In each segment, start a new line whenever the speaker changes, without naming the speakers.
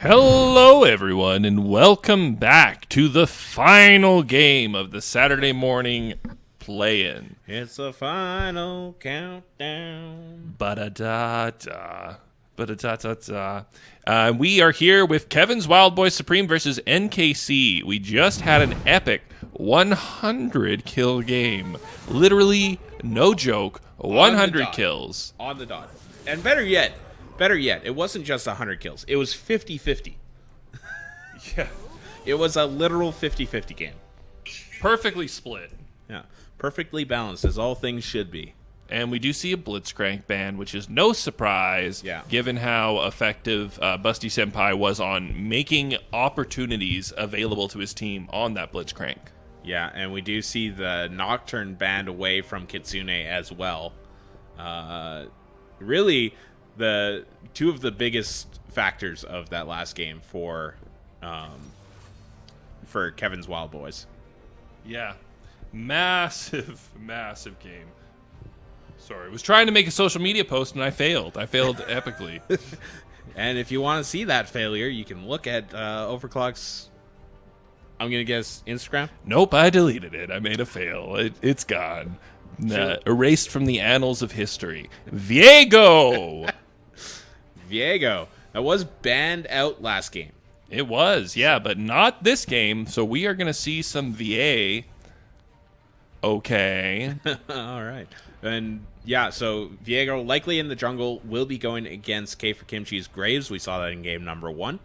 Hello, everyone, and welcome back to the final game of the Saturday morning play-in.
It's the final countdown.
Ba-da-da-da. Ba-da-da-da-da. We are here with Kevnans Wildboys Supreme versus NKC. We just had an epic 100-kill game. Literally, no joke, 100 kills.
On the dot. And better yet, it wasn't just 100 kills. It was 50-50.
Yeah.
It was a literal 50-50 game.
Perfectly split.
Yeah. Perfectly balanced, as all things should be.
And we do see a Blitzcrank ban, which is no surprise, given how effective Busty Senpai was on making opportunities available to his team on that Blitzcrank.
Yeah, and we do see the Nocturne banned away from Kitsune as well. Really, the two of the biggest factors of that last game for Kevnans Wildboys.
Yeah. Massive game. Sorry, I was trying to make a social media post and I failed. I failed epically.
And if you want to see that failure, you can look at OverKlocked's, I'm going to guess, Instagram?
Nope, I deleted it. I made a fail. It's gone.
Sure.
Erased from the annals of history. Viego!
Viego. That was banned out last game.
It was, yeah, but not this game. So we are going to see some VA. Okay.
All right. And yeah, so Viego likely in the jungle will be going against K for Kimchi's Graves. We saw that in game number 1.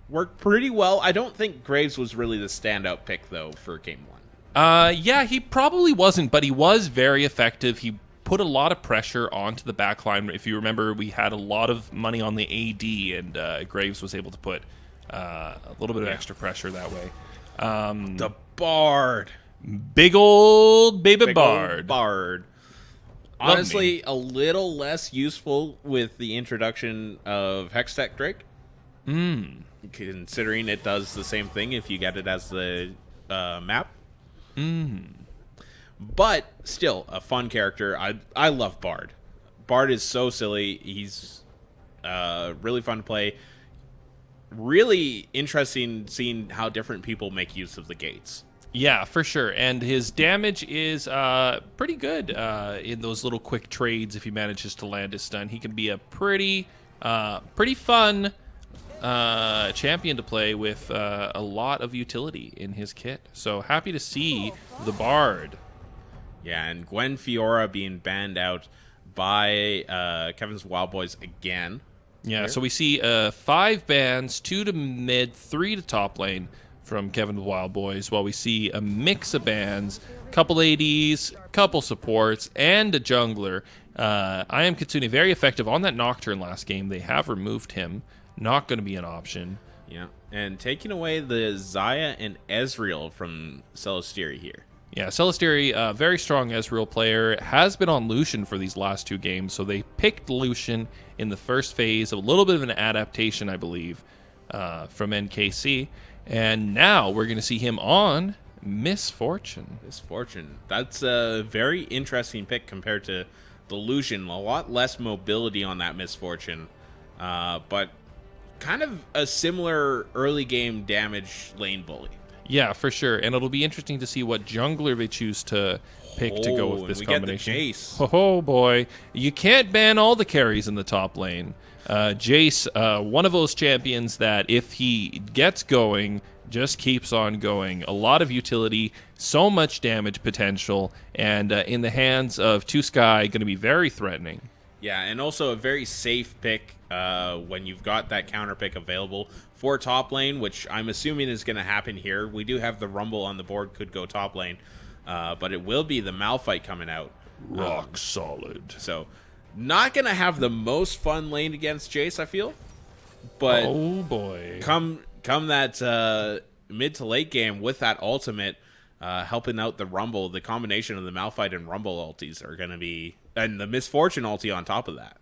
Worked pretty well. I don't think Graves was really the standout pick, though, for game 1.
Yeah, he probably wasn't, but he was very effective. He put a lot of pressure onto the backline. If you remember, we had a lot of money on the AD, and Graves was able to put a little bit of extra pressure that way.
The Bard.
Big old baby Bard.
Honestly, a little less useful with the introduction of Hextech Drake. Considering it does the same thing if you get it as the map. But still, a fun character. I love Bard. Bard is so silly. He's really fun to play. Really interesting seeing how different people make use of the gates.
Yeah, for sure. And his damage is pretty good in those little quick trades if he manages to land his stun. He can be a pretty fun champion to play with a lot of utility in his kit. So happy to see the Bard.
Yeah, and Gwen Fiora being banned out by Kevnans Wildboys again.
Yeah,
here.
so we see 5 bans, 2 to mid, 3 to top lane from Kevnans Wildboys, while we see a mix of bans, couple ADs, couple supports, and a jungler. I am Kitsune very effective on that Nocturne last game. They have removed him. Not going to be an option.
Yeah, and taking away the Xayah and Ezreal from Celesteria here.
Yeah, Celesteria, very strong Ezreal player, has been on Lucian for these last 2 games, so they picked Lucian in the first phase, a little bit of an adaptation, I believe, from NKC, and now we're going to see him on Misfortune.
That's a very interesting pick compared to the Lucian. A lot less mobility on that Misfortune, but kind of a similar early game damage lane bully.
Yeah, for sure. And it'll be interesting to see what jungler they choose to pick to go with this combination.
Get the Jace.
Oh, boy. You can't ban all the carries in the top lane. Jace, one of those champions that if he gets going, just keeps on going. A lot of utility, so much damage potential, and in the hands of 2Sky, going to be very threatening.
Yeah, and also a very safe pick when you've got that counter pick available for top lane, which I'm assuming is going to happen here. We do have the Rumble on the board, could go top lane, but it will be the Malphite coming out.
Rock solid.
So, not going to have the most fun lane against Jace, I feel. But
oh boy,
come that mid to late game with that ultimate helping out the Rumble, the combination of the Malphite and Rumble ultis are going to be, and the Misfortune ulti on top of that.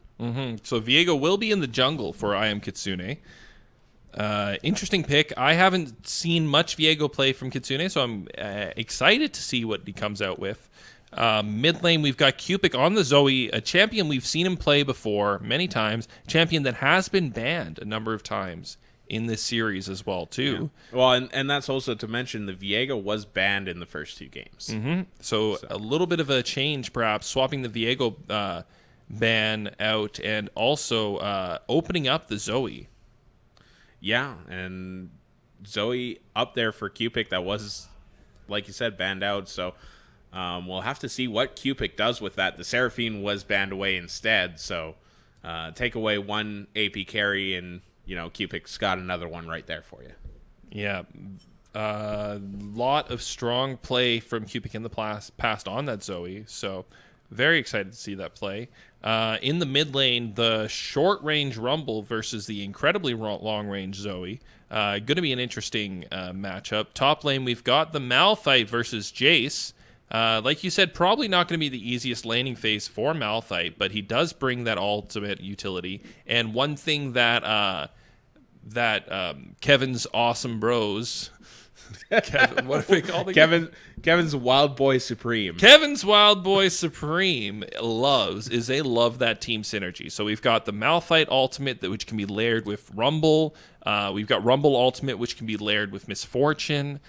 So Viego will be in the jungle for I Am Kitsune. Interesting pick. I haven't seen much Viego play from Kitsune, so I'm excited to see what he comes out with. Mid lane, we've got Cupic on the Zoe, a champion we've seen him play before many times, champion that has been banned a number of times in this series as well, too.
Yeah. Well, and that's also to mention the Viego was banned in the first 2 games.
Mm-hmm. So a little bit of a change, perhaps, swapping the Viego ban out and also opening up the Zoe.
Yeah, and Zoe up there for Cupic that was, like you said, banned out. So we'll have to see what Cupic does with that. The Seraphine was banned away instead. So take away one AP carry and, Cupic's got another one right there for you.
Yeah. Lot of strong play from Cupic in the past on that Zoe. So very excited to see that play. In the mid lane, the short-range Rumble versus the incredibly long-range Zoe. Going to be an interesting matchup. Top lane, we've got the Malphite versus Jace. Like you said, probably not going to be the easiest laning phase for Malphite, but he does bring that ultimate utility. And one thing that Kevin's awesome bros... Kevin, what do we call the
Kevin's Wildboy Supreme.
Kevin's Wildboy Supreme they love that team synergy. So we've got the Malphite ultimate which can be layered with Rumble. We've got Rumble ultimate which can be layered with Misfortune.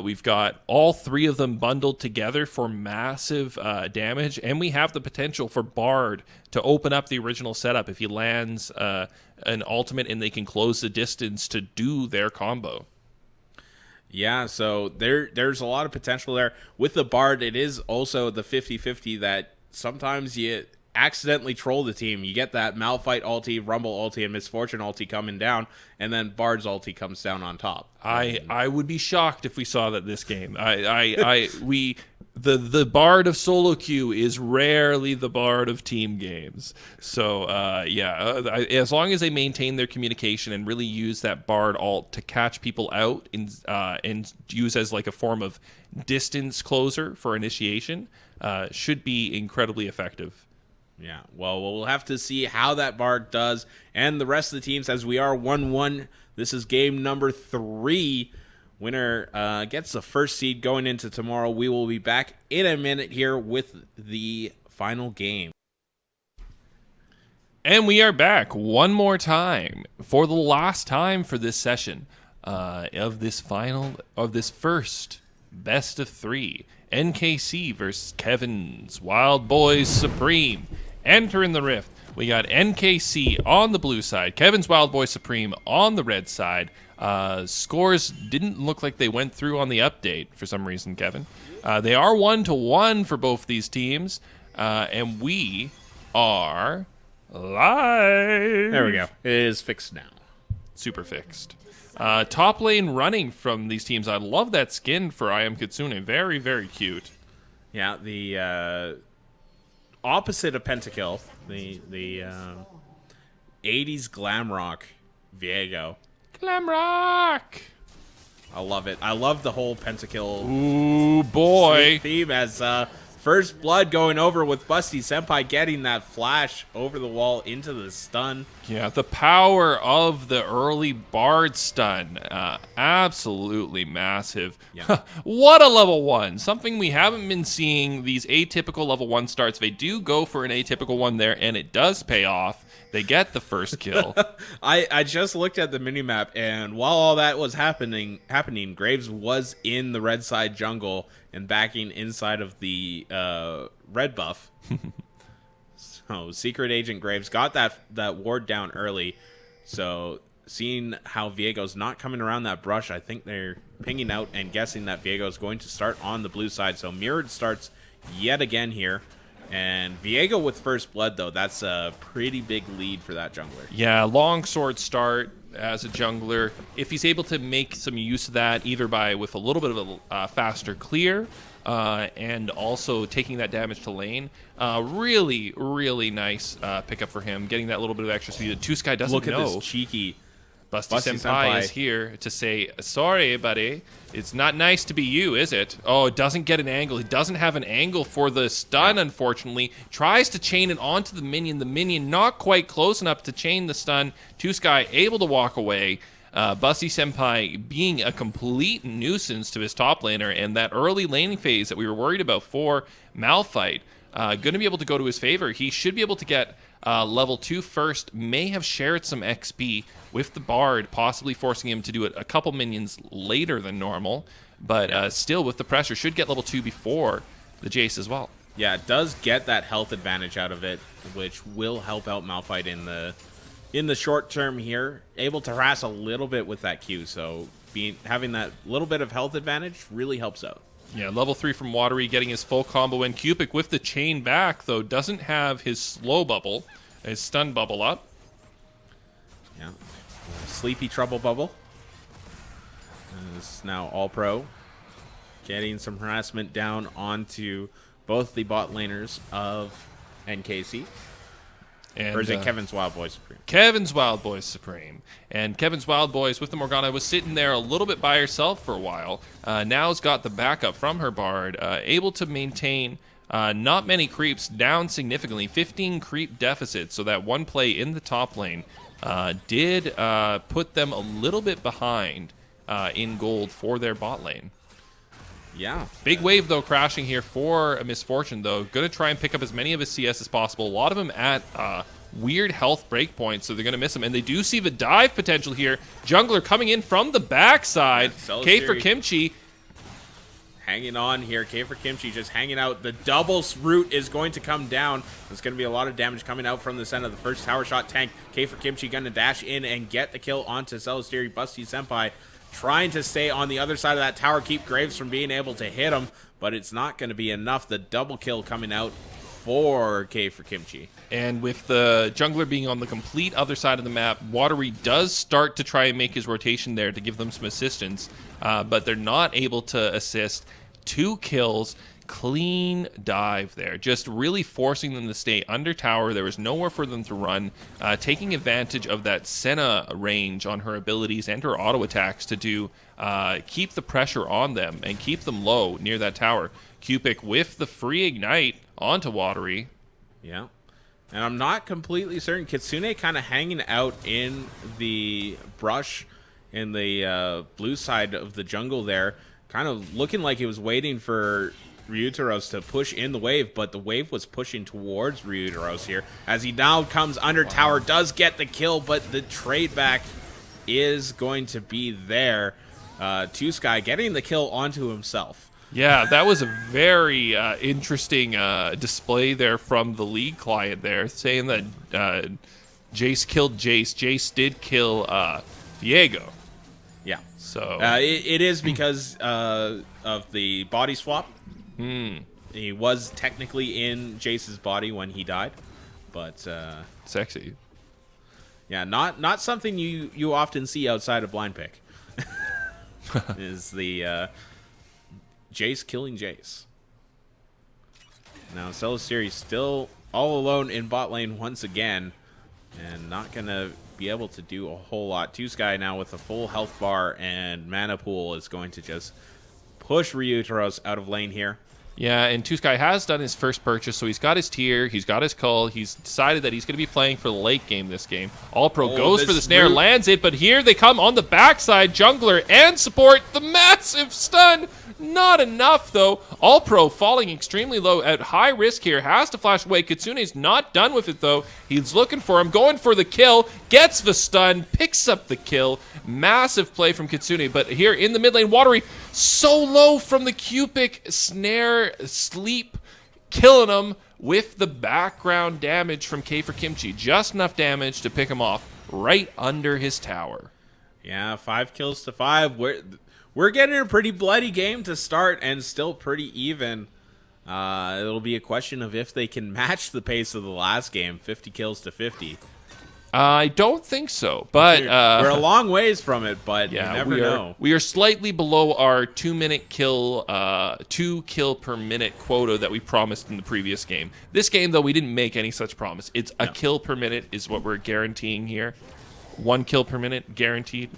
We've got all 3 of them bundled together for massive damage, and we have the potential for Bard to open up the original setup if he lands an ultimate and they can close the distance to do their combo.
Yeah, so there's a lot of potential there. With the Bard, it is also the 50-50 that sometimes you accidentally troll the team. You get that Malphite ulti, Rumble ulti, and Misfortune ulti coming down, and then Bard's ulti comes down on top.
I would be shocked if we saw that this game. The Bard of solo queue is rarely the Bard of team games. So, as long as they maintain their communication and really use that Bard ult to catch people out and use as like a form of distance closer for initiation, should be incredibly effective.
Yeah, well, we'll have to see how that Bard does and the rest of the teams as we are 1-1. This is game number 3. Winner gets the first seed going into tomorrow. We will be back in a minute here with the final game.
And we are back one more time for the last time for this session of this first best of 3. NKC versus Kevnans, Wildboys Supreme. Enter in the rift. We got NKC on the blue side, Kevnans Wildboy Supreme on the red side. Scores didn't look like they went through on the update for some reason, Kevin. They are 1-1 for both these teams, and we are live.
There we go. It is fixed now.
Super fixed. Top lane running from these teams. I love that skin for I Am Kitsune. Very, very cute.
Yeah, the opposite of Pentakill, the 80s glam rock Viego.
Glam rock.
I love it. I love the whole Pentakill.
Ooh, boy.
Theme as first blood going over with Busty Senpai getting that flash over the wall into the stun.
Yeah, the power of the early Bard stun. Absolutely massive.
Yeah.
What a level 1. Something we haven't been seeing these atypical level 1 starts. They do go for an atypical one there, and it does pay off. They get the first kill.
I just looked at the minimap, and while all that was happening, Graves was in the red side jungle and backing inside of the red buff. So Secret Agent Graves got that ward down early. So seeing how Viego's not coming around that brush, I think they're pinging out and guessing that Viego's going to start on the blue side. So mirrored starts yet again here. And Viego with first blood, though, that's a pretty big lead for that jungler.
Yeah, long sword start as a jungler. If he's able to make some use of that, either with a little bit of a faster clear and also taking that damage to lane, really, really nice pickup for him, getting that little bit of extra speed. Two Sky doesn't know.
Look at this cheeky
Busty Senpai is here to say, sorry, buddy. It's not nice to be you, is it? Oh, it doesn't get an angle. He doesn't have an angle for the stun, unfortunately. Tries to chain it onto the minion. The minion not quite close enough to chain the stun. Two Sky able to walk away. Bussy Senpai being a complete nuisance to his top laner, and that early laning phase that we were worried about for Malphite, going to be able to go to his favor. He should be able to get level 2 first, may have shared some XP with the Bard, possibly forcing him to do it a couple minions later than normal, but still with the pressure, should get level 2 before the Jace as well.
Yeah, it does get that health advantage out of it, which will help out Malphite in the short term here. Able to harass a little bit with that Q, so having that little bit of health advantage really helps out.
Yeah, level 3 from Watery, getting his full combo in. Cupic with the chain back, though, doesn't have his slow bubble, his stun bubble up.
Yeah, sleepy trouble bubble. Is now all pro. Getting some harassment down onto both the bot laners of NKC.
And,
or is it Kevin's Wildboys Supreme?
Kevin's Wildboys Supreme. And Kevin's Wildboys with the Morgana was sitting there a little bit by herself for a while. Now's got the backup from her Bard, able to maintain not many creeps, down significantly, 15 creep deficit. So that one play in the top lane did put them a little bit behind in gold for their bot lane.
Yeah.
Big wave, though, crashing here for a Misfortune, though. Going to try and pick up as many of his CS as possible. A lot of them at weird health breakpoints, so they're going to miss him. And they do see the dive potential here. Jungler coming in from the backside. K for Kimchi.
Hanging on here. K for Kimchi just hanging out. The double root is going to come down. There's going to be a lot of damage coming out from the center. The first tower shot tank. K for Kimchi going to dash in and get the kill onto Celestiri. Busty Senpai trying to stay on the other side of that tower, keep Graves from being able to hit him, but it's not going to be enough. The double kill coming out for K for Kimchi.
And with the jungler being on the complete other side of the map, Watery does start to try and make his rotation there to give them some assistance, but they're not able to assist. 2 kills, clean dive there, just really forcing them to stay under tower. There was nowhere for them to run, taking advantage of that Senna range on her abilities and her auto attacks to do keep the pressure on them and keep them low near that tower. Cupic with the free ignite onto Watery.
Yeah, and I'm not completely certain. Kitsune kind of hanging out in the brush in the blue side of the jungle there, kind of looking like he was waiting for Ryutaros to push in the wave, but the wave was pushing towards Ryutaros here as he now comes under tower, does get the kill, but the trade back is going to be there. Two Sky getting the kill onto himself.
Yeah, that was a very interesting display there from the league client there, saying that Jace killed Jace. Jace did kill Diego.
Yeah.
So
it is because of the body swap. He was technically in Jace's body when he died, but
sexy.
Yeah, not something you often see outside of blind pick. Is the Jace killing Jace. Now Celestiri still all alone in bot lane once again, and not gonna be able to do a whole lot. Two Sky now with a full health bar and mana pool is going to just push Ryutaros out of lane here.
Yeah, and Two Sky has done his first purchase, so he's got his tier, he's got his cull, he's decided that he's going to be playing for the late game this game. All Pro goes for the snare, lands it, but here they come on the backside, jungler and support, the massive stun. Not enough, though. All Pro falling extremely low at high risk here, has to flash away. Kitsune's not done with it, though. He's looking for him, going for the kill, gets the stun, picks up the kill. Massive play from Kitsune, but here in the mid lane, Watery so low from the Cupic snare sleep, killing him with the background damage from K for Kimchi. Just enough damage to pick him off right under his tower.
Yeah, 5 kills to 5. We're getting a pretty bloody game to start and still pretty even. It'll be a question of if they can match the pace of the last game, 50 kills to 50.
I don't think so, but
we're a long ways from it, but
yeah,
you never know.
We are slightly below our 2-minute kill, 2 kill per minute quota that we promised in the previous game. This game, though, we didn't make any such promise. It's a kill per minute is what we're guaranteeing here. 1 kill per minute guaranteed.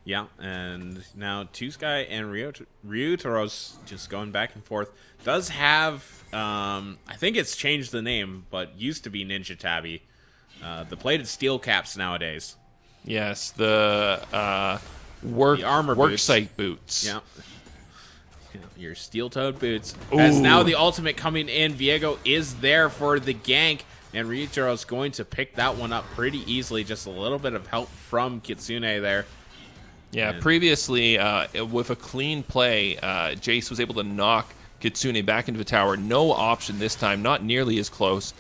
Yeah, and now Two Sky and Ryutaros just going back and forth. Does have, I think it's changed the name, but used to be Ninja Tabby. The plated steel caps nowadays.
Yes, the work
The armor
work
boots.
site boots.
Yeah. Your steel-toed boots. As now the ultimate coming in. Viego is there for the gank. And Ryutaro's going to pick that one up pretty easily. Just a little bit of help from Kitsune there.
Yeah, previously, with a clean play, Jace was able to knock Kitsune back into the tower. No option this time, not nearly as close.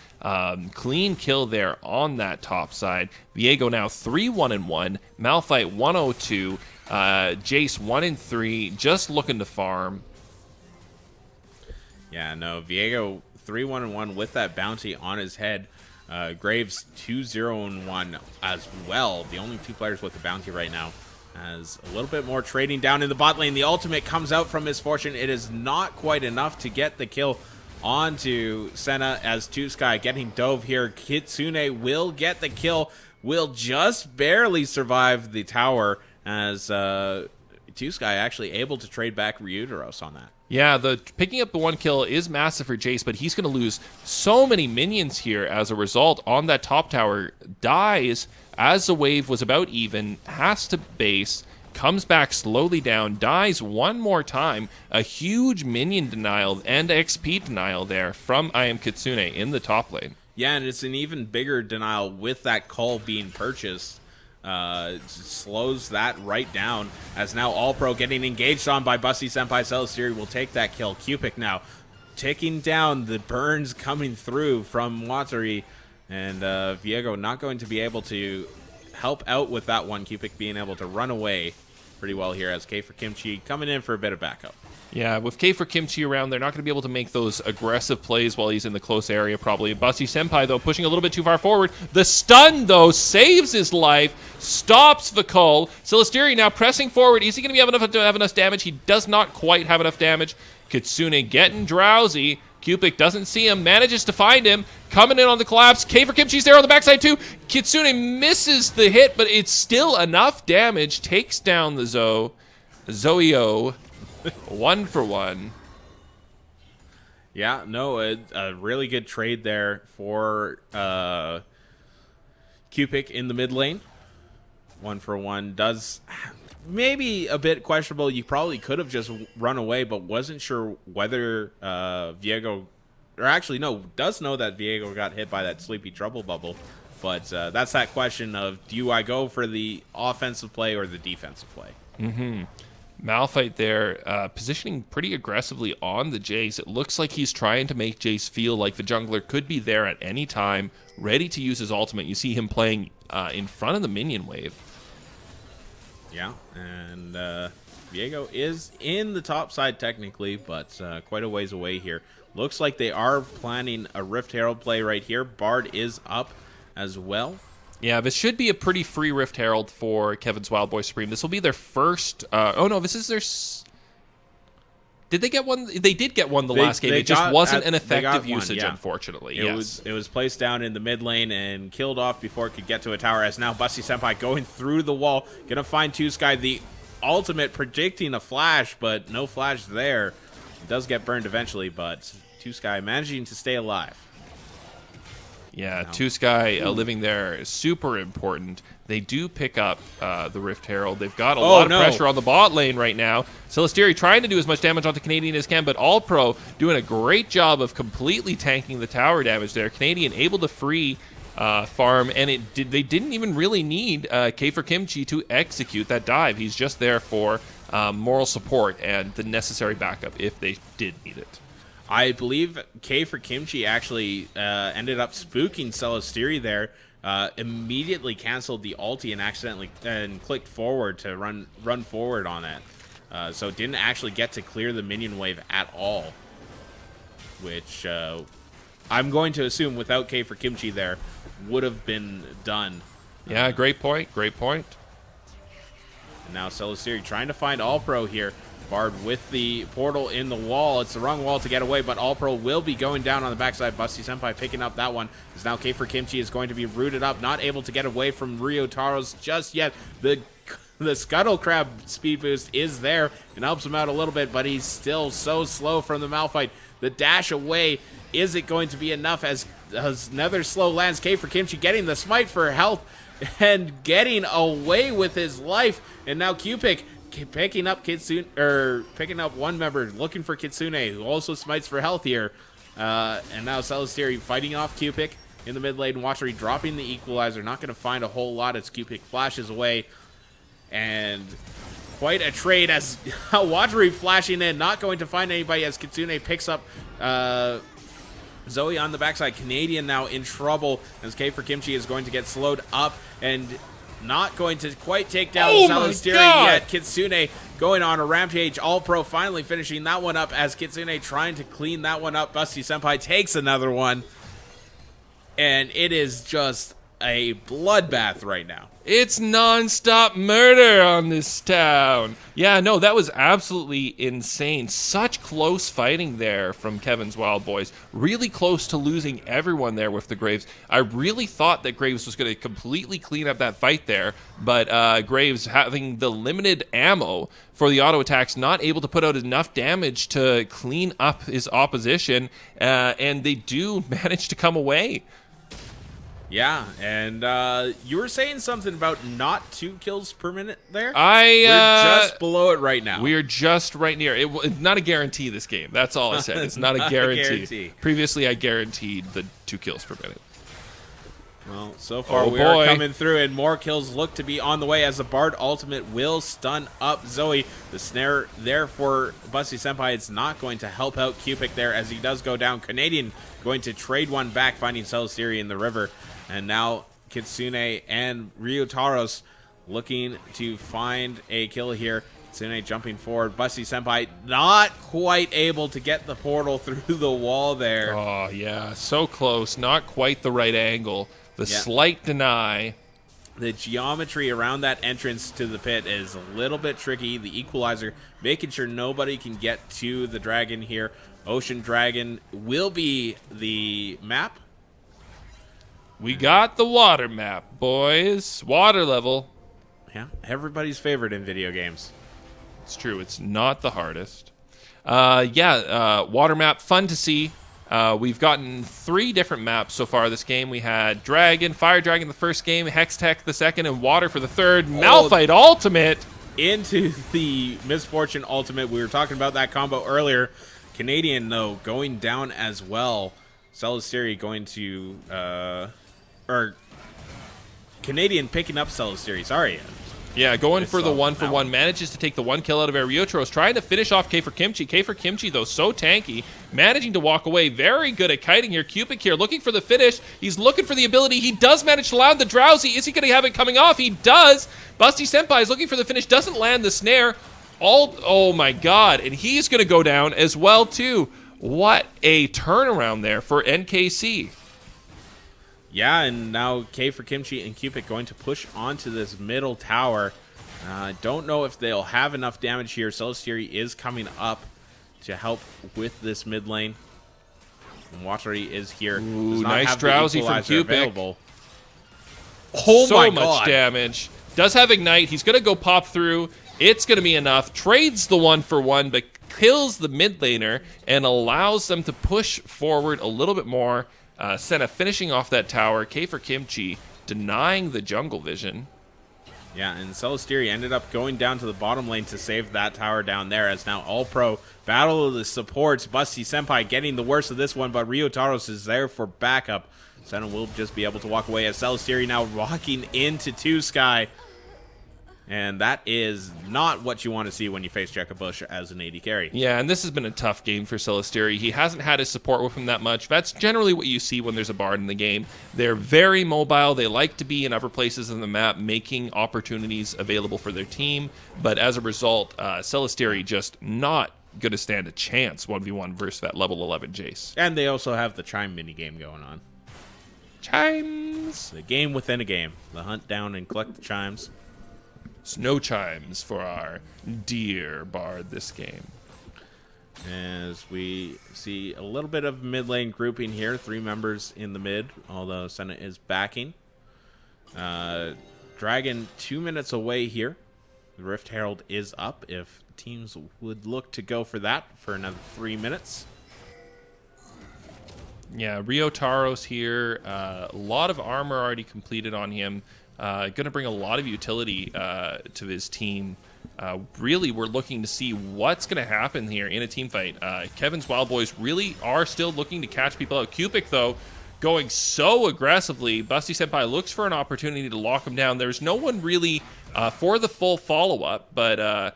Clean kill there on that top side. Viego now 3-1-1. Malphite 1-0-2. Jace 1-3. Just looking to farm.
Yeah, no, Viego 3-1-1 with that bounty on his head. Graves 2-0-1 as well. The only two players with the bounty right now. As a little bit more trading down in the bot lane. The ultimate comes out from Misfortune. It is not quite enough to get the kill onto Senna as Two Sky getting dove here. Kitsune will get the kill. Will just barely survive the tower as Two Sky actually able to trade back Ryutaros on that.
Yeah, the picking up the one kill is massive for Jace, but he's going to lose so many minions here as a result. On that top tower, dies as the wave was about even, has to base, comes back slowly down, dies one more time. A huge minion denial and XP denial there from I Am Kitsune in the top lane.
Yeah, and it's an even bigger denial with that call being purchased. Slows that right down as now All Pro getting engaged on by Busty Senpai. Celestiri will take that kill. Cupic now ticking down, the burns coming through from Watari, and Viego not going to be able to help out with that one. Cupic being able to run away pretty well here as K for Kimchi coming in for a bit of backup.
Yeah, with K for Kimchi around, they're not going to be able to make those aggressive plays while he's in the close area, probably. Busty Senpai, though, pushing a little bit too far forward. The stun, though, saves his life, stops the call. Celestiri now pressing forward. Is he going to have enough damage? He does not quite have enough damage. Kitsune getting drowsy. Cupic doesn't see him, manages to find him. Coming in on the collapse. K for Kimchi's there on the backside, too. Kitsune misses the hit, but it's still enough damage. Takes down the Zoe-O. 1-for-1.
Yeah, no, a really good trade there for Cupic in the mid lane. 1-for-1 does maybe a bit questionable. You probably could have just run away, but wasn't sure whether Viego, or actually no, does know that Viego got hit by that Sleepy Trouble bubble. But that's that question of, do I go for the offensive play or the defensive play?
Mm-hmm. Malphite there, positioning pretty aggressively on the Jace. It looks like he's trying to make Jace feel like the jungler could be there at any time, ready to use his ultimate. You see him playing in front of the minion wave. Yeah,
and Viego is in the top side technically, but quite a ways away here. Looks like they are planning a Rift Herald play right here. Bard is up as well.
Yeah, this should be a pretty free Rift Herald for Kevin's Wildboys Supreme. This will be their first... oh, no, this is their... Did they get one? They did get one the last game. It just wasn't an effective usage, unfortunately.
It was placed down in the mid lane and killed off before it could get to a tower, as now Busty Senpai going through the wall. Going to find Two Sky. The ultimate predicting a flash, but no flash there. It does get burned eventually, but Two Sky managing to stay alive.
Yeah, Two Sky living there is super important. They do pick up the Rift Herald. They've got a lot of pressure on the bot lane right now. Celestiri trying to do as much damage onto Canadian as can, but All Pro doing a great job of completely tanking the tower damage there. Canadian able to free farm, and they didn't even really need K for Kimchi to execute that dive. He's just there for moral support and the necessary backup if they did need it.
I believe K for Kimchi actually ended up spooking Celestiri there. Immediately canceled the ulti and accidentally clicked forward to run forward on that. So didn't actually get to clear the minion wave at all. Which I'm going to assume without K for Kimchi there would have been done.
Yeah, great point. Great point.
And now Celestiri trying to find All Pro here. Bard with the portal in the wall. It's the wrong wall to get away, but All Pro will be going down on the backside. Busty Senpai picking up that one. As now K for Kimchi is going to be rooted up, not able to get away from Ryotaro's just yet. The Scuttle Crab speed boost is there and helps him out a little bit, but he's still so slow from the Malphite. The dash away, is it going to be enough as another slow lands? K for Kimchi getting the smite for health and getting away with his life. And now Cupid picking up Kitsune, or picking up one member, looking for Kitsune, who also smites for health here. And now Celestiri fighting off Cupid in the mid lane. Watchery dropping the equalizer. Not going to find a whole lot as Cupid flashes away. And quite a trade as Watchery flashing in, not going to find anybody as Kitsune picks up Zoe on the backside. Canadian now in trouble as K for Kimchi is going to get slowed up and not going to quite take down Celestiri yet. Kitsune going on a rampage. All Pro finally finishing that one up as Kitsune trying to clean that one up. Busty Senpai takes another one. And it is just a bloodbath right now.
It's non-stop murder on this town. Yeah, no, that was absolutely insane. Such close fighting there from Kevin's Wildboys. Really close to losing everyone there with the Graves. I really thought that Graves was going to completely clean up that fight there, but Graves having the limited ammo for the auto attacks, not able to put out enough damage to clean up his opposition, and they do manage to come away.
Yeah, and you were saying something about not 2 kills per minute there?
We're
just below it right now.
We are just right near. It's not a guarantee this game. That's all I said. It's not a guarantee. Previously, I guaranteed the 2 kills per minute.
Well, so far we are coming through, and more kills look to be on the way as the Bard ultimate will stun up Zoe. The snare there for Busty Senpai. It's not going to help out Cupid there as he does go down. Canadian going to trade one back, finding Celestiri in the river. And now Kitsune and Ryotaros looking to find a kill here. Kitsune jumping forward. Busty Senpai not quite able to get the portal through the wall there.
Oh, yeah. So close. Not quite the right angle. The slight deny.
The geometry around that entrance to the pit is a little bit tricky. The equalizer making sure nobody can get to the dragon here. Ocean Dragon will be the map.
We got the water map, boys. Water level.
Yeah, everybody's favorite in video games.
It's true. It's not the hardest. Water map, fun to see. We've gotten 3 different maps so far this game. We had Dragon, Fire Dragon the first game, Hextech the second, and Water for the third. Malphite Ultimate.
Into the Misfortune Ultimate. We were talking about that combo earlier. Canadian, though, going down as well. Celestiri going to... Canadian picking up Celestiri, sorry.
Yeah, going for the 1-for-1, manages to take the 1 kill out of Ryotaros, trying to finish off K for Kimchi. K for Kimchi, though, so tanky, managing to walk away. Very good at kiting here. Cupid here looking for the finish. He's looking for the ability. He does manage to land the Drowsy. Is he going to have it coming off? He does. Busty Senpai is looking for the finish, doesn't land the snare. Oh my god, and he's going to go down as well, too. What a turnaround there for NKC.
Yeah, and now K for Kimchi and Cupid going to push onto this middle tower. Don't know if they'll have enough damage here. Celestiri is coming up to help with this mid lane. And Watchery is here.
Ooh, nice Drowsy from Cupid.
Oh my god.
So much damage. Does have Ignite. He's going to go pop through. It's going to be enough. Trades the 1-for-1, but kills the mid laner and allows them to push forward a little bit more. Senna finishing off that tower. K for Kimchi denying the jungle vision.
Yeah, and Celestiri ended up going down to the bottom lane to save that tower down there, as now All Pro battle of the supports. Busty Senpai getting the worst of this one, but Ryotaros is there for backup. Senna will just be able to walk away as Celestiri now rocking into 2 Sky. And that is not what you want to see when you face Jekka Bush as an AD carry.
Yeah, and this has been a tough game for Celestiri. He hasn't had his support with him that much. That's generally what you see when there's a Bard in the game. They're very mobile. They like to be in other places on the map, making opportunities available for their team. But as a result, Celestiri just not going to stand a chance 1v1 versus that level 11 Jace.
And they also have the Chime minigame going on.
Chimes!
The game within a game. The hunt down and collect the chimes.
Snow chimes for our dear Bard this game.
As we see a little bit of mid lane grouping here. 3 members in the mid, although Senna is backing. Dragon 2 minutes away here. The Rift Herald is up if teams would look to go for that for another 3 minutes.
Yeah, Ryotaros here. A lot of armor already completed on him. Going to bring a lot of utility to his team. Really, we're looking to see what's going to happen here in a team fight. Kevin's Wildboys really are still looking to catch people out. Cupic, though, going so aggressively. Busty Senpai looks for an opportunity to lock him down. There's no one really for the full follow-up, but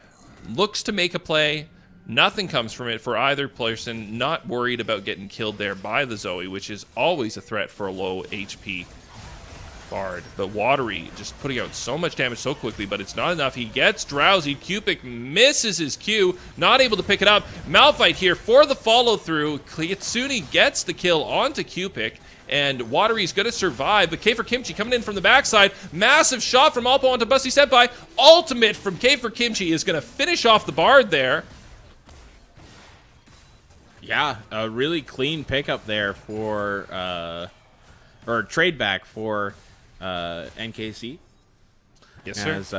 looks to make a play. Nothing comes from it for either person. Not worried about getting killed there by the Zoe, which is always a threat for a low HP Bard. But Watery just putting out so much damage so quickly, but it's not enough. He gets drowsy. Cupic misses his Q, not able to pick it up. Malphite here for the follow-through. Kitsune gets the kill onto Cupic, and Watery's going to survive, but K for Kimchi coming in from the backside. Massive shot from Alpo onto Busty Senpai. Ultimate from K for Kimchi is going to finish off the Bard there.
Yeah, a really clean pickup there for, or trade back for NKC.
Yes, sir.
As,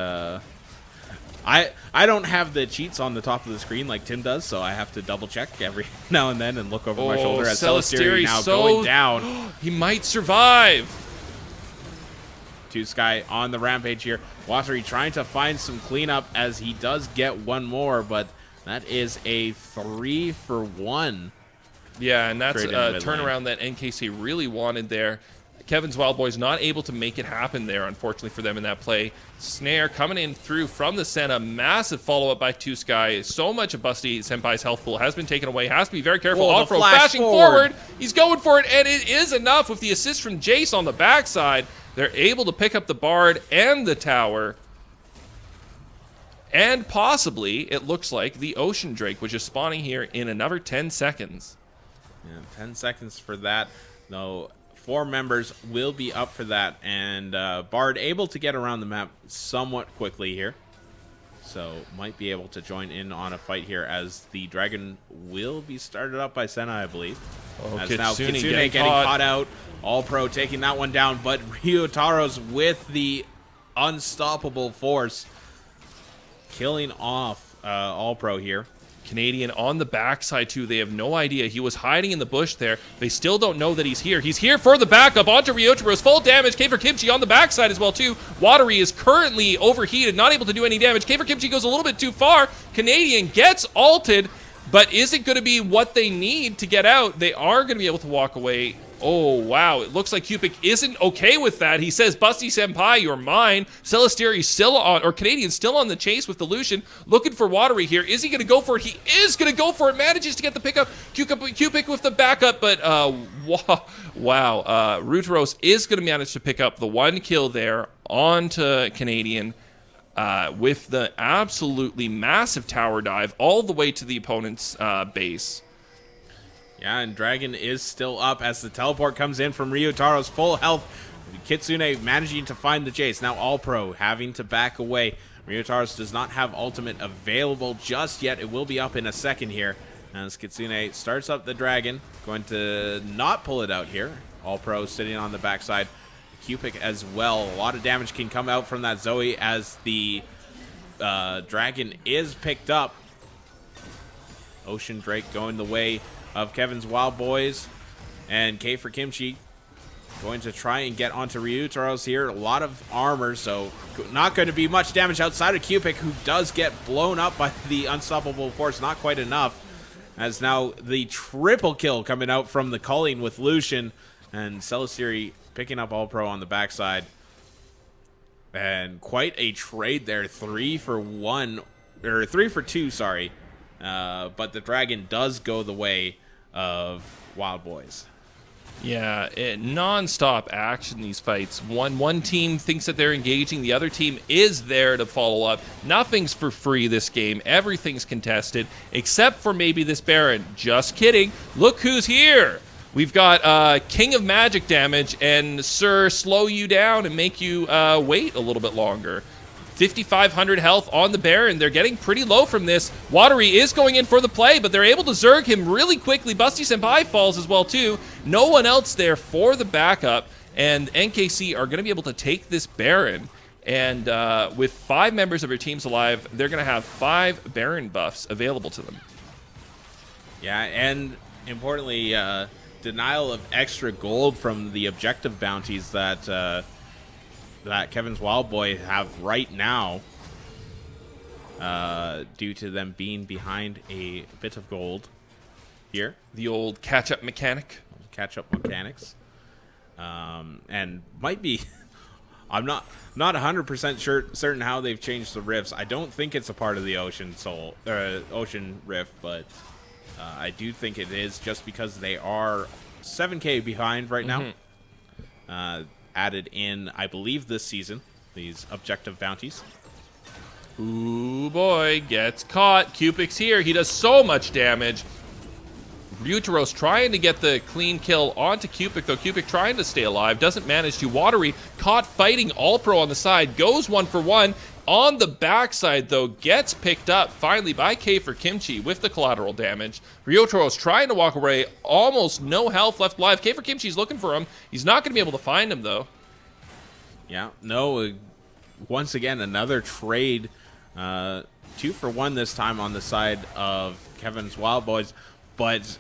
I don't have the cheats on the top of the screen like Tim does, so I have to double check every now and then and look over my shoulder as Celestiri now going down.
He might survive.
Two Sky on the rampage here. Watery trying to find some cleanup as he does get one more, but that is a 3-for-1.
Yeah, and that's a turnaround that NKC really wanted there. Kevin's Wildboys not able to make it happen there, unfortunately for them in that play. Snare coming in through from the Senna. Massive follow-up by Two Sky. So much of Busty Senpai's health pool has been taken away. Has to be very careful. Offro flashing forward. He's going for it, and it is enough with the assist from Jace on the backside. They're able to pick up the Bard and the tower. And possibly, it looks like, the Ocean Drake, which is spawning here in another 10 seconds.
Yeah, 10 seconds for that. No, 4 members will be up for that. And Bard able to get around the map somewhat quickly here. So might be able to join in on a fight here as the Dragon will be started up by Senna, I believe.
Oh,
as now Kitsune getting caught out. All Pro taking that one down. But Ryotaro's with the unstoppable force, killing off All Pro here.
Canadian on the backside too. They have no idea. He was hiding in the bush there. They still don't know that he's here. He's here for the backup onto Ryotaro's full damage. K for Kimchi on the backside as well too. Watery is currently overheated, not able to do any damage. K for Kimchi goes a little bit too far. Canadian gets ulted, but is it going to be what they need to get out? They are going to be able to walk away. Oh, wow. It looks like Cupic isn't okay with that. He says, Busty Senpai, you're mine. Celestiri still on, or Canadian still on the chase with the Lucian. Looking for Watery here. Is he going to go for it? He is going to go for it. Manages to get the pickup. Cupic with the backup, but wow. Ruteros is going to manage to pick up the one kill there onto Canadian with the absolutely massive tower dive all the way to the opponent's base.
Yeah, and Dragon is still up as the teleport comes in from Ryotaro's full health. Kitsune managing to find the chase. Now All Pro having to back away. Ryotaro's does not have ultimate available just yet. It will be up in a second here. As Kitsune starts up the Dragon. Going to not pull it out here. All Pro sitting on the backside. Cupic as well. A lot of damage can come out from that Zoe as the Dragon is picked up. Ocean Drake going the way of Kevin's Wildboys, and K for Kimchi going to try and get onto Ryutaro's here. A lot of armor, so not going to be much damage outside of Cupic, who does get blown up by the unstoppable force. Not quite enough, as now the triple kill coming out from the Culling with Lucian, and Celestiri picking up All Pro on the backside. And quite a trade there, 3-for-1, or 3-for-2, sorry. But the Dragon does go the way of Wildboys.
Yeah, non-stop action, these fights. One team thinks that they're engaging. The other team is there to follow up. Nothing's for free this game. Everything's contested, except for maybe this Baron. Just kidding. Look who's here. We've got King of Magic damage and Sir slow you down and make you wait a little bit longer. 5,500 health on the Baron. They're getting pretty low from this. Watery is going in for the play, but they're able to Zerg him really quickly. Busty Senpai falls as well, too. No one else there for the backup, and NKC are going to be able to take this Baron. And with 5 members of your teams alive, they're going to have 5 Baron buffs available to them.
Yeah, and importantly, denial of extra gold from the objective bounties that that Kevin's Wildboys have right now, due to them being behind a bit of gold here.
The old catch-up mechanic.
Catch-up mechanics. And might be... I'm not 100% certain how they've changed the rifts. I don't think it's a part of the Ocean Rift, but I do think it is just because they are 7K behind right now. Added in, I believe, this season, these objective bounties.
Ooh, boy, gets caught. Cupic's here. He does so much damage. Ryutaros trying to get the clean kill onto Cupic, though. Cupic trying to stay alive, doesn't manage to. Watery caught fighting All-Pro on the side, goes 1-for-1. On the backside, though, gets picked up finally by K for Kimchi with the collateral damage. Ryutaros trying to walk away, almost no health left alive. K for Kimchi's looking for him. He's not going to be able to find him, though.
Yeah, no, once again, another trade. 2-for-1 this time on the side of Kevin's Wildboys, but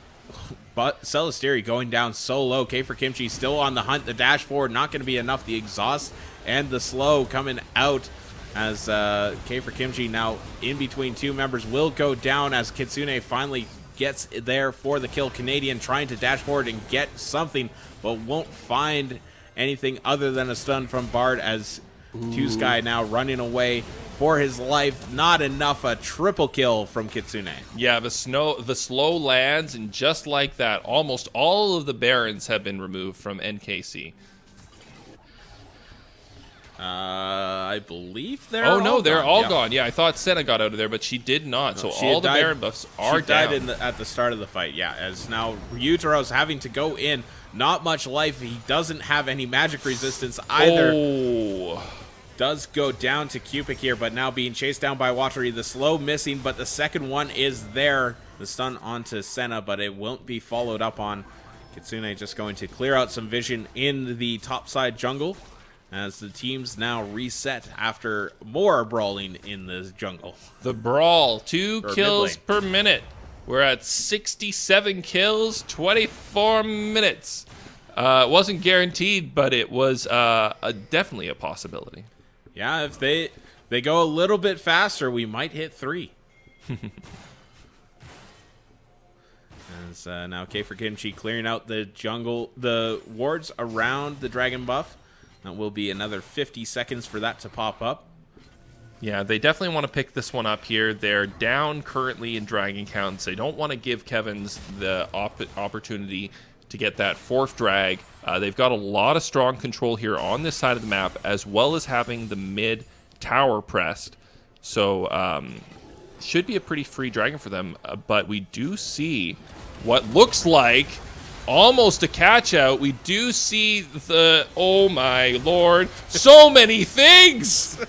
Celestiri going down so low. K for Kimchi still on the hunt. The dash forward not going to be enough. The exhaust and the slow coming out as K for Kimchi now in between two members will go down as Kitsune finally gets there for the kill. Canadian trying to dash forward and get something, but won't find anything other than a stun from Bard as Two Sky now running away for his life. Not enough. A triple kill from Kitsune.
Yeah, the slow lands, and just like that, almost all of the Barons have been removed from NKC.
I believe they're
they're all gone. Yeah, I thought Senna got out of there, but she did not. So all the Baron buffs are down.
She died at the start of the fight, yeah, as now Ryutaro's having to go in. Not much life. He doesn't have any magic resistance either.
Oh.
Does go down to Cupic here, but now being chased down by Watery. The slow missing, but the second one is there. The stun onto Senna, but it won't be followed up on. Kitsune just going to clear out some vision in the topside jungle as the teams now reset after more brawling in the jungle.
The brawl, 2 kills per minute. We're at 67 kills, 24 minutes. It wasn't guaranteed, but it was definitely a possibility.
Yeah, if they go a little bit faster, we might hit 3. As now K for Kimchi clearing out the jungle, the wards around the dragon buff. That will be another 50 seconds for that to pop up.
Yeah, they definitely want to pick this one up here. They're down currently in dragon counts. They don't want to give Kevnans the opportunity to get that 4th drag. They've got a lot of strong control here on this side of the map, as well as having the mid tower pressed. So should be a pretty free dragon for them. But we do see what looks like almost a catch out. We do see the, oh my lord, so many things.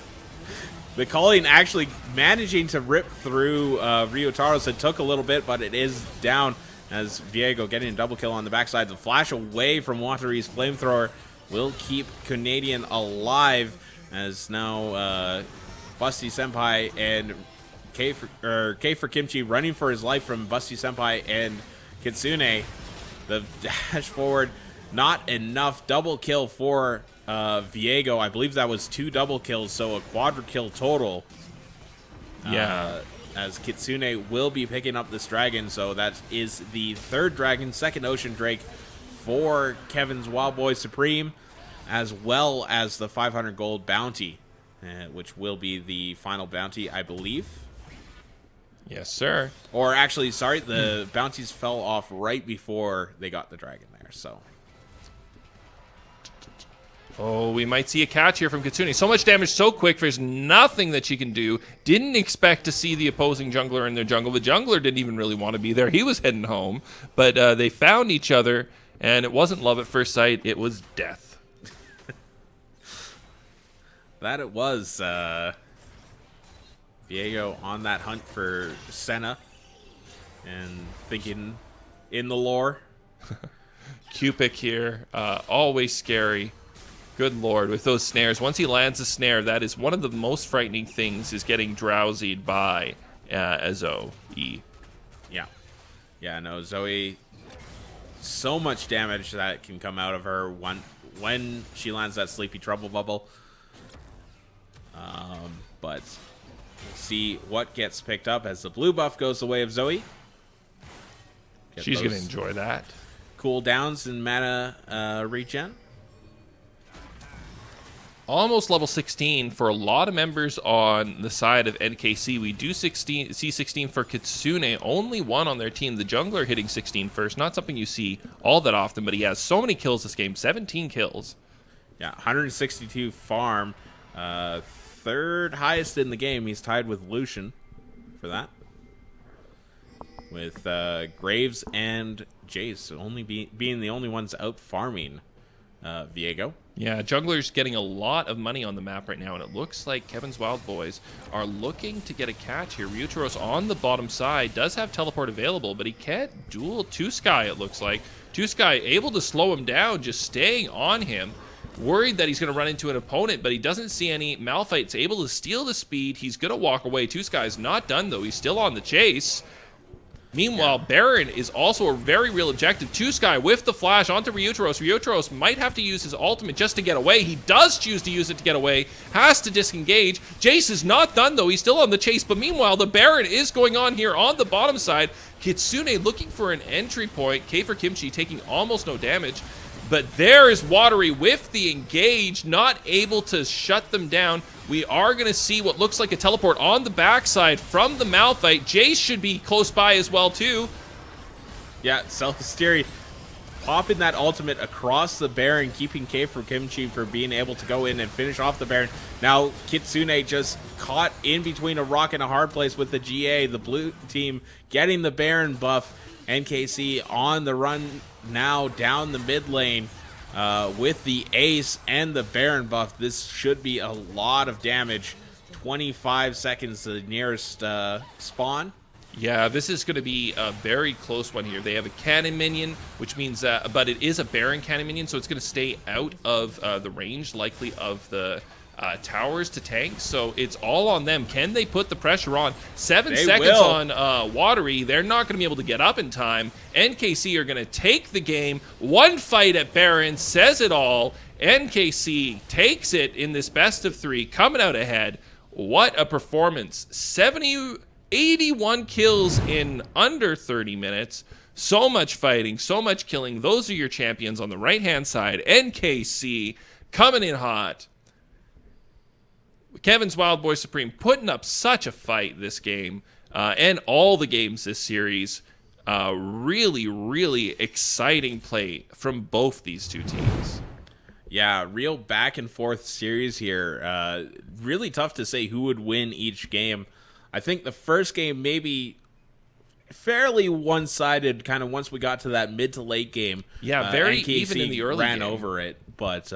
The calling actually managing to rip through Ryutaros. It took a little bit, but it is down as Viego getting a double kill on the backside. The flash away from Watery's flamethrower will keep Canadian alive as now Busty Senpai and K for Kimchi running for his life from Busty Senpai and Kitsune. The dash forward, not enough. Double kill for Viego. I believe that was 2 double kills, so a quadra kill total.
Yeah.
As Kitsune will be picking up this dragon, so that is the 3rd dragon, 2nd Ocean Drake for Kevin's Wildboy Supreme, as well as the 500 gold bounty, which will be the final bounty, I believe.
Yes, sir.
Or actually, sorry, the bounties fell off right before they got the dragon there, so.
Oh, we might see a catch here from Kitsune. So much damage so quick, there's nothing that she can do. Didn't expect to see the opposing jungler in their jungle. The jungler didn't even really want to be there. He was heading home. But they found each other, and it wasn't love at first sight. It was death.
That it was. Viego on that hunt for Senna and thinking in the lore.
Cupic here, always scary. Good lord, with those snares. Once he lands a snare, that is one of the most frightening things, is getting drowsied by Zoe. Yeah.
Yeah, no, Zoe, so much damage that can come out of her when she lands that sleepy trouble bubble. But we'll see what gets picked up as the blue buff goes the way of Zoe.
She's going to enjoy that.
Cooldowns and mana regen.
Almost level 16 for a lot of members on the side of NKC. We do see 16 for Kitsune, only one on their team. The jungler hitting 16 first, not something you see all that often, but he has so many kills this game, 17 kills.
Yeah, 162 farm, third highest in the game. He's tied with Lucian for that. With Graves and Jace only being the only ones out farming Viego.
Yeah, jungler's getting a lot of money on the map right now, and it looks like Kevin's Wildboys are looking to get a catch here. Ryuteros on the bottom side does have teleport available, but he can't duel 2Sky, it looks like. 2Sky able to slow him down, just staying on him. Worried that he's going to run into an opponent, but he doesn't see any. Malphite's able to steal the speed. He's going to walk away. 2Sky's not done, though. He's still on the chase. Meanwhile, Baron is also a very real objective. 2Sky with the flash onto Ryuteros. Ryuteros might have to use his ultimate just to get away. He does choose to use it to get away. Has to disengage. Jace is not done, though. He's still on the chase. But meanwhile, the Baron is going on here on the bottom side. Kitsune looking for an entry point. K for Kimchi taking almost no damage. But there is Watery with the engage, not able to shut them down. We are going to see what looks like a teleport on the backside from the Malphite. Jace should be close by as well, too.
Yeah, Self-Hysteria popping that ultimate across the Baron, keeping K for Kimchi for being able to go in and finish off the Baron. Now, Kitsune just caught in between a rock and a hard place with the GA. The blue team getting the Baron buff. NKC on the run now down the mid lane with the Ace and the Baron buff. This should be a lot of damage. 25 seconds to the nearest spawn.
Yeah, this is going to be a very close one here. They have a cannon minion, which means but it is a Baron cannon minion, so it's going to stay out of the range, likely of the towers to tank. So it's all on them. Can they put the pressure on? 7 seconds on Watery. They're not going to be able to get up in time. NKC are going to take the game. One fight at Baron says it all. NKC takes it in this best of 3, coming out ahead. What a performance. 81 kills in under 30 minutes. So much fighting, so much killing. Those are your champions on the right-hand side. NKC coming in hot. Kevin's Wildboy Supreme putting up such a fight this game and all the games this series. Really, really exciting play from both these two teams.
Yeah, real back and forth series here. Really tough to say who would win each game. I think the first game maybe fairly one-sided kind of once we got to that mid to late game.
Yeah, very
NKC
even in the early
ran
game.
over it, but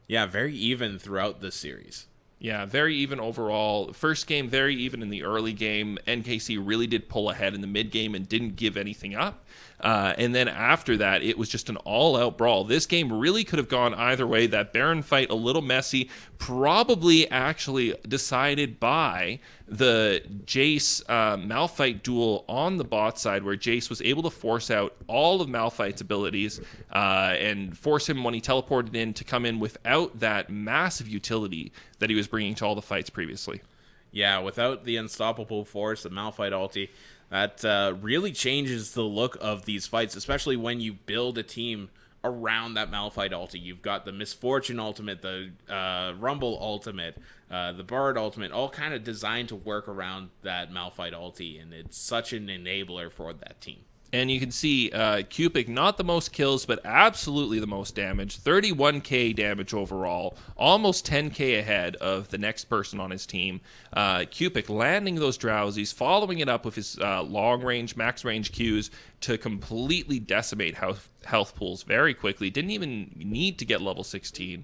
yeah, very even throughout the series.
Yeah, very even overall. First game, very even in the early game. NKC really did pull ahead in the mid game and didn't give anything up. And then after that, it was just an all-out brawl. This game really could have gone either way. That Baron fight, a little messy, probably actually decided by the Jace Malphite duel on the bot side, where Jace was able to force out all of Malphite's abilities and force him when he teleported in to come in without that massive utility that he was bringing to all the fights previously.
Yeah, without the unstoppable force, the Malphite ulti, that really changes the look of these fights, especially when you build a team around that Malphite ulti. You've got the Misfortune ultimate, the Rumble ultimate, the Bard ultimate, all kind of designed to work around that Malphite ulti, and it's such an enabler for that team.
And you can see Cupid, not the most kills, but absolutely the most damage. 31k damage overall, almost 10k ahead of the next person on his team. Cupid landing those drowsies, following it up with his long range, max range Qs to completely decimate health pools very quickly. Didn't even need to get level 16.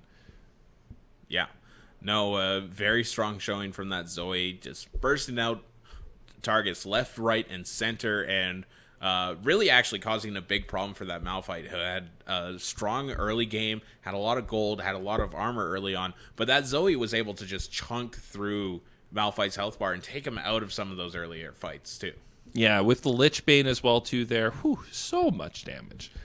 Yeah. No, very strong showing from that Zoe, just bursting out targets left, right, and center, and really actually causing a big problem for that Malphite, who had a strong early game, had a lot of gold, had a lot of armor early on, but that Zoe was able to just chunk through Malphite's health bar and take him out of some of those earlier fights, too.
Yeah, with the Lich Bane as well, too, there. Whew, so much damage.